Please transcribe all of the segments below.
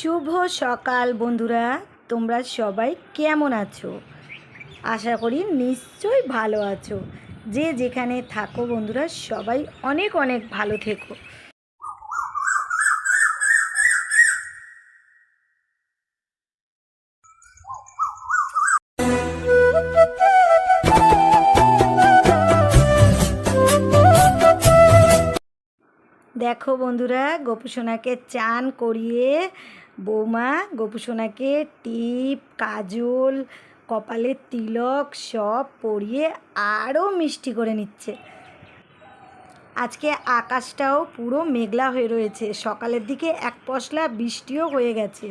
শুভ সকাল বন্ধুরা, তোমরা সবাই কেমন আছো? আশা করি নিশ্চয়ই ভালো আছো। যে যেখানে থাকো বন্ধুরা, সবাই অনেক অনেক ভালো থেকো। দেখো বন্ধুরা, গোপুসোনাকে চান করিয়ে বৌমা গোপুসোনাকে টিপ, কাজল, কপালের তিলক সব পরিয়ে আরও মিষ্টি করে নিচ্ছে। আজকে আকাশটাও পুরো মেঘলা হয়ে রয়েছে, সকালের দিকে এক পশলা বৃষ্টিও হয়ে গেছে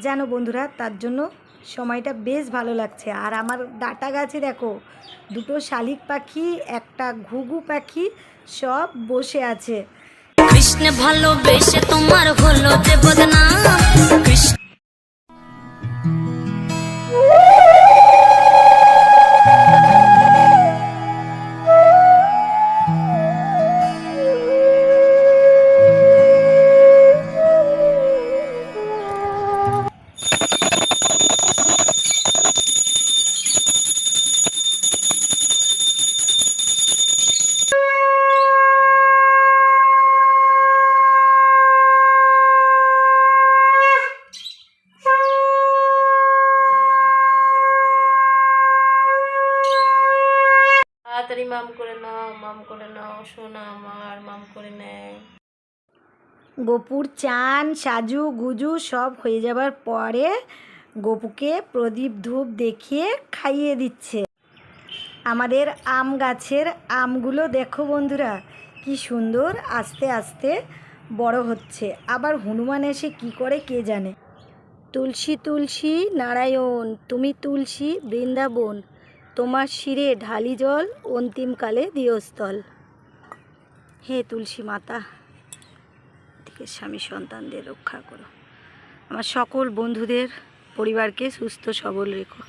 জানো বন্ধুরা। তার জন্য সময়টা বেশ ভালো লাগছে। আর আমার ডাটা গাছে দেখো দুটো শালিক পাখি, একটা ঘুঘু পাখি সব বসে আছে। কৃষ্ণ ভালোবেসে তোমার হলো যে বদনাম। কৃষ্ণ তাড়াতাড়ি মাম করে নাও সোনা আমার, মাম করে নেয়। গপুর চান সাজু গুজু সব হয়ে যাবার পরে গপুকে প্রদীপ ধূপ দেখিয়ে খাইয়ে দিচ্ছে। আমাদের আম গাছের আমগুলো দেখো বন্ধুরা কি সুন্দর আস্তে আস্তে বড় হচ্ছে। আবার হনুমান এসে কি করে কে জানে। তুলসী তুলসী নারায়ণ, তুমি তুলসী বৃন্দাবন, তোমার শিরে ঢালি জল, অন্তিমকালে দিয়স্থল। হে তুলসী মাতা, থেকে স্বামী সন্তানদের রক্ষা করো। আমার সকল বন্ধুদের পরিবারকে সুস্থ সবল রেখো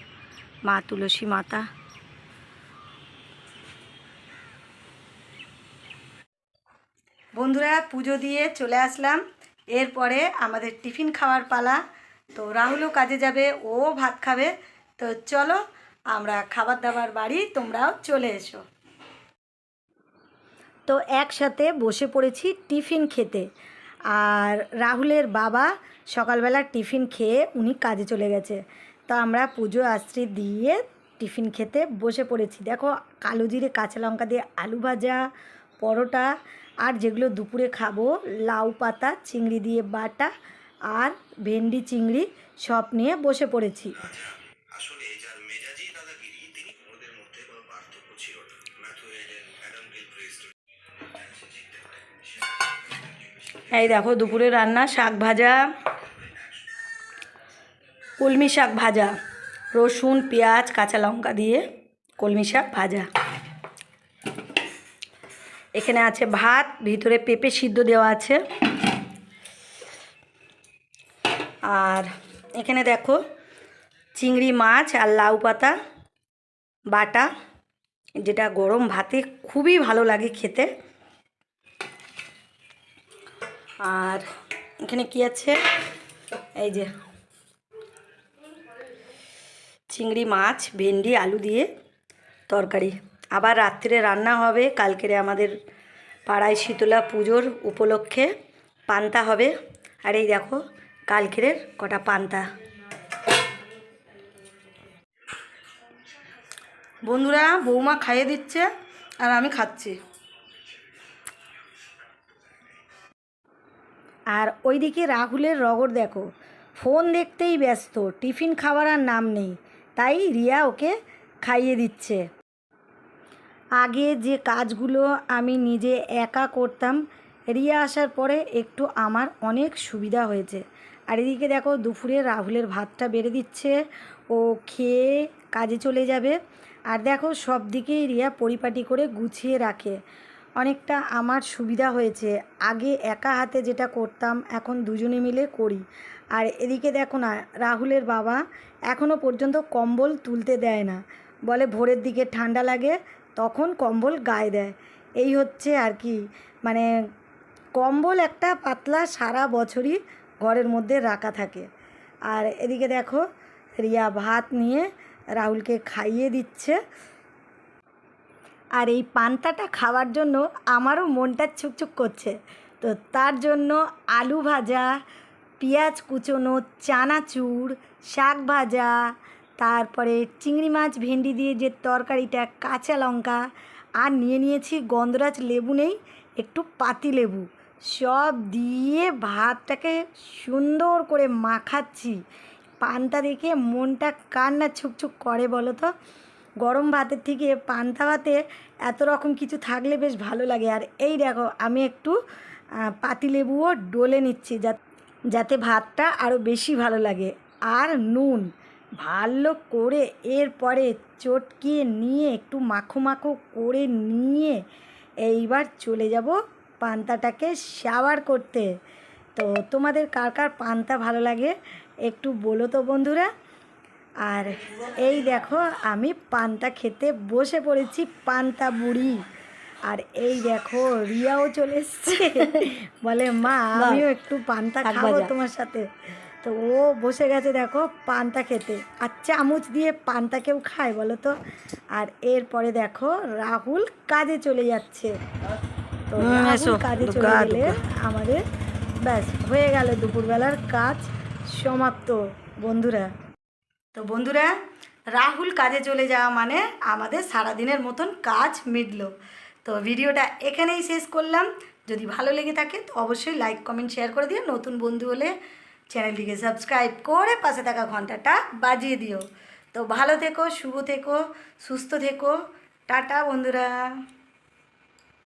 মা তুলসী মাতা। বন্ধুরা পুজো দিয়ে চলে আসলাম, এরপরে আমাদের টিফিন খাওয়ার পালা। তো রাহুলও কাজে যাবে, ও ভাত খাবে। তো চলো আমরা খাবার দাবার বাড়ি, তোমরাও চলে এসো। তো একসাথে বসে পড়েছি টিফিন খেতে। আর রাহুলের বাবা সকালবেলা টিফিন খেয়ে উনি কাজে চলে গেছে। তো আমরা পুজো আশ্রি দিয়ে টিফিন খেতে বসে পড়েছি। দেখো কালো জিরে কাঁচা লঙ্কা দিয়ে আলু ভাজা, পরোটা, আর যেগুলো দুপুরে খাবো লাউ পাতা চিংড়ি দিয়ে বাটা আর ভেন্ডি চিংড়ি সব নিয়ে বসে পড়েছি। এই দেখো দুপুরে রান্না শাক ভাজা, কলমি শাক ভাজা, রসুন পেঁয়াজ কাঁচা লঙ্কা দিয়ে কলমি শাক ভাজা। এখানে আছে ভাত, ভিতরে পেঁপে সিদ্ধ দেওয়া আছে। আর এখানে দেখো চিংড়ি মাছ আর লাউ পাতা বাটা, যেটা গরম ভাতে খুবই ভালো লাগে খেতে। আর এখানে কি আছে, এই যে চিংড়ি মাছ ভেন্ডি আলু দিয়ে তরকারি। আবার রাত্রে রান্না হবে কালকেরে আমাদের পাড়ায় শীতলা পুজোর উপলক্ষে পান্তা হবে। আর এই দেখো কালকেরের কটা পান্তা। বন্ধুরা বৌমা খাইয়ে দিচ্ছে আর আমি খাচ্ছি। আর ওইদিকে রাহুলের রগর দেখো, ফোন দেখতেই ব্যস্ত, টিফিন খাওয়ার আর নাম নেই। তাই রিয়া ওকে খাইয়ে দিচ্ছে। আগে যে কাজগুলো আমি নিজে একা করতাম, রিয়া আসার পরে একটু আমার অনেক সুবিধা হয়েছে। আর এদিকে দেখো দুপুরে রাহুলের ভাতটা বেড়ে দিচ্ছে, ও খেয়ে কাজে চলে যাবে। আর দেখো সব দিকেই রিয়া পরিপাটি করে গুছিয়ে রাখে, অনেকটা আমার সুবিধা হয়েছে। আগে একা হাতে যেটা করতাম এখন দুজনে মিলে করি। আর এদিকে দেখো না, রাহুলের বাবা এখনও পর্যন্ত কম্বল তুলতে দেয় না, বলে ভোরের দিকে ঠান্ডা লাগে তখন কম্বল গায়ে দেয়। এই হচ্ছে আর কি, মানে কম্বল একটা পাতলা সারা বছরই ঘরের মধ্যে রাখা থাকে। আর এদিকে দেখো রিয়া ভাত নিয়ে রাহুলকে খাইয়ে দিচ্ছে। আর এই পান্তাটা খাওয়ার জন্য আমারও মনটা ছুকছুক করছে। তো তার জন্য আলু ভাজা, পেঁয়াজ কুচোনো, চানাচুর, শাক ভাজা, তারপরে চিংড়ি মাছ ভেন্ডি দিয়ে যে তরকারিটা, কাঁচা লঙ্কা, আর নিয়ে নিয়েছি গন্ধরাজ লেবু নেই, একটু পাতি লেবু, সব দিয়ে ভাতটাকে সুন্দর করে মাখাচ্ছি। পান্তা দেখে মনটা কার না ছুকছুক করে বলো তো। গরম ভাতের থেকে পান্তা ভাতে এত রকম কিছু থাকলে বেশ ভালো লাগে। আর এই দেখো আমি একটু পাতিলেবুও ডলে নিচ্ছি যাতে ভাতটা আরও বেশি ভালো লাগে। আর নুন ভালো করে এরপরে চটকিয়ে নিয়ে একটু মাখো মাখো করে নিয়ে এইবার চলে যাব পান্তাটাকে শাওয়ার করতে। তো তোমাদের কার কার পান্তা ভালো লাগে একটু বলো তো বন্ধুরা। আর এই দেখো আমি পান্তা খেতে বসে পড়েছি, পান্তা বুড়ি। আর এই দেখো রিয়াও চলে এসছে, বলে মা আমিও একটু পান্তা খাবো তোমার সাথে। তো ও বসে গেছে দেখো পান্তা খেতে। আর চামচ দিয়ে পান্তা কেউ খায় বলো তো। আর এরপরে দেখো রাহুল কাজে চলে যাচ্ছে। তো রাহুল কাজে চলে গেলে আমাদের ব্যাস হয়ে গেল দুপুরবেলার কাজ সমাপ্ত বন্ধুরা। তো বন্ধুরা রাহুল কাজে চলে যাওয়া মানে আমাদের সারাদিনের মতন কাজ মিটলো। তো ভিডিওটা এখানেই শেষ করলাম। যদি ভালো লেগে থাকে তো অবশ্যই লাইক কমেন্ট শেয়ার করে দিও। নতুন বন্ধু হলে চ্যানেলটিকে সাবস্ক্রাইব করে পাশে থাকা ঘন্টাটা বাজিয়ে দিও। তো ভালো থেকো, শুভ থেকো, সুস্থ থেকো। টাটা বন্ধুরা।